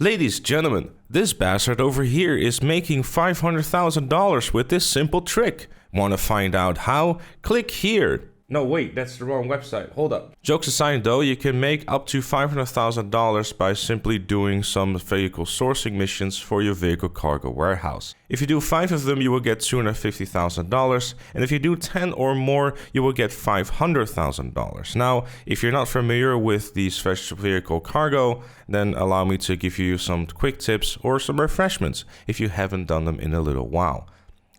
Ladies, gentlemen, this bastard over here is making $500,000 with this simple trick. Want to find out how? Click here. No, wait, that's the wrong website. Hold up. Jokes aside though, you can make up to $500,000 by simply doing some vehicle sourcing missions for your vehicle cargo warehouse. If you do 5 of them, you will get $250,000, and if you do 10 or more, you will get $500,000. Now, if you're not familiar with these vehicle cargo, then allow me to give you some quick tips or some refreshments if you haven't done them in a little while.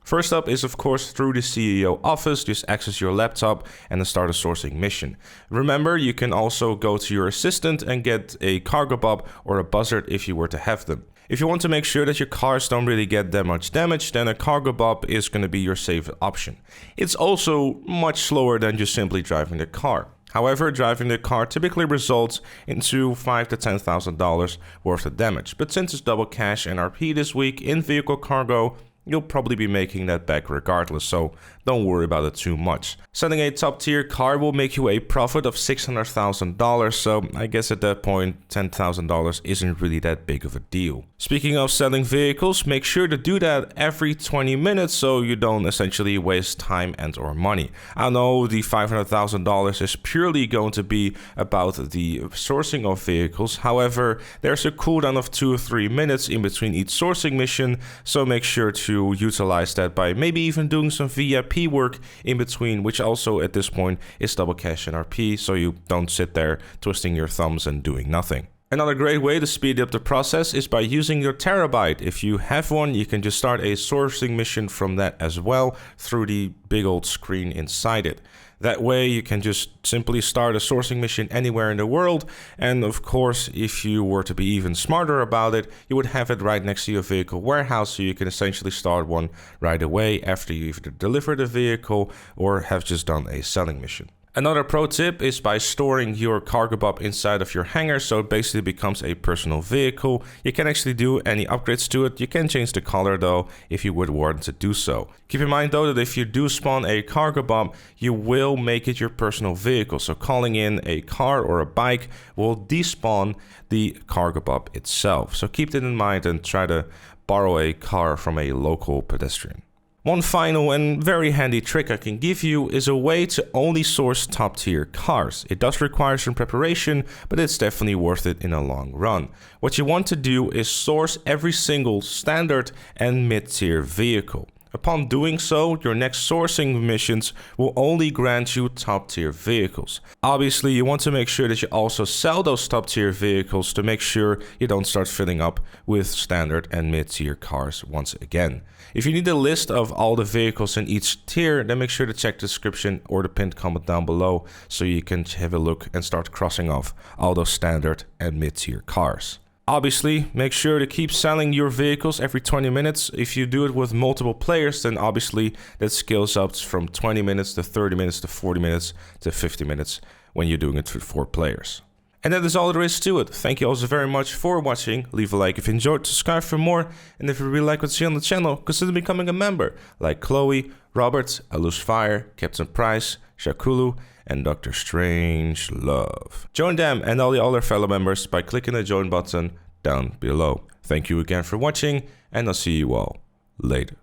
First up is of course through the CEO office. Just access your laptop and then start a sourcing mission. Remember, you can also go to your assistant and get a cargo bob or a buzzard if you were to have them. If you want to make sure that your cars don't really get that much damage, then a cargo bob is going to be your safe option. It's also much slower than just simply driving the car. However, driving the car typically results into $5,000 to $10,000 worth of damage. But since it's double cash NRP this week in vehicle cargo, you'll probably be making that back regardless, so don't worry about it too much. Selling a top tier car will make you a profit of $600,000, so I guess at that point $10,000 isn't really that big of a deal. Speaking of selling vehicles, make sure to do that every 20 minutes so you don't essentially waste time and or money. I know the $500,000 is purely going to be about the sourcing of vehicles, however there's a cooldown of 2 or 3 minutes in between each sourcing mission, so make sure to utilize that by maybe even doing some VIP work in between, which also at this point is double cash NRP, so you don't sit there twisting your thumbs and doing nothing. Another great way to speed up the process is by using your terabyte. If you have one, you can just start a sourcing mission from that as well through the big old screen inside it. That way you can just simply start a sourcing mission anywhere in the world, and of course if you were to be even smarter about it, you would have it right next to your vehicle warehouse, so you can essentially start one right away after you either deliver the vehicle or have just done a selling mission. Another pro tip is by storing your cargo bob inside of your hangar, so it basically becomes a personal vehicle. You can actually do any upgrades to it. You can change the color though if you would want to do so. Keep in mind though that if you do spawn a cargo bob, you will make it your personal vehicle. So calling in a car or a bike will despawn the cargo bob itself. So keep that in mind and try to borrow a car from a local pedestrian. One final and very handy trick I can give you is a way to only source top tier cars. It does require some preparation, but it's definitely worth it in a long run. What you want to do is source every single standard and mid-tier vehicle. Upon doing so, your next sourcing missions will only grant you top tier vehicles. Obviously, you want to make sure that you also sell those top tier vehicles to make sure you don't start filling up with standard and mid tier cars once again. If you need a list of all the vehicles in each tier, then make sure to check the description or the pinned comment down below so you can have a look and start crossing off all those standard and mid tier cars. Obviously, make sure to keep selling your vehicles every 20 minutes. If you do it with multiple players, then obviously that scales up from 20 minutes to 30 minutes to 40 minutes to 50 minutes when you're doing it with 4 players. And that is all there is to it. Thank you also very much for watching. Leave a like if you enjoyed, subscribe for more, and if you really like what you see on the channel, consider becoming a member, like Chloe, Robert, Alus Fire, Captain Price, Shakulu, and Dr. Strange Love. Join them and all the other fellow members by clicking the join button down below. Thank you again for watching, and I'll see you all later.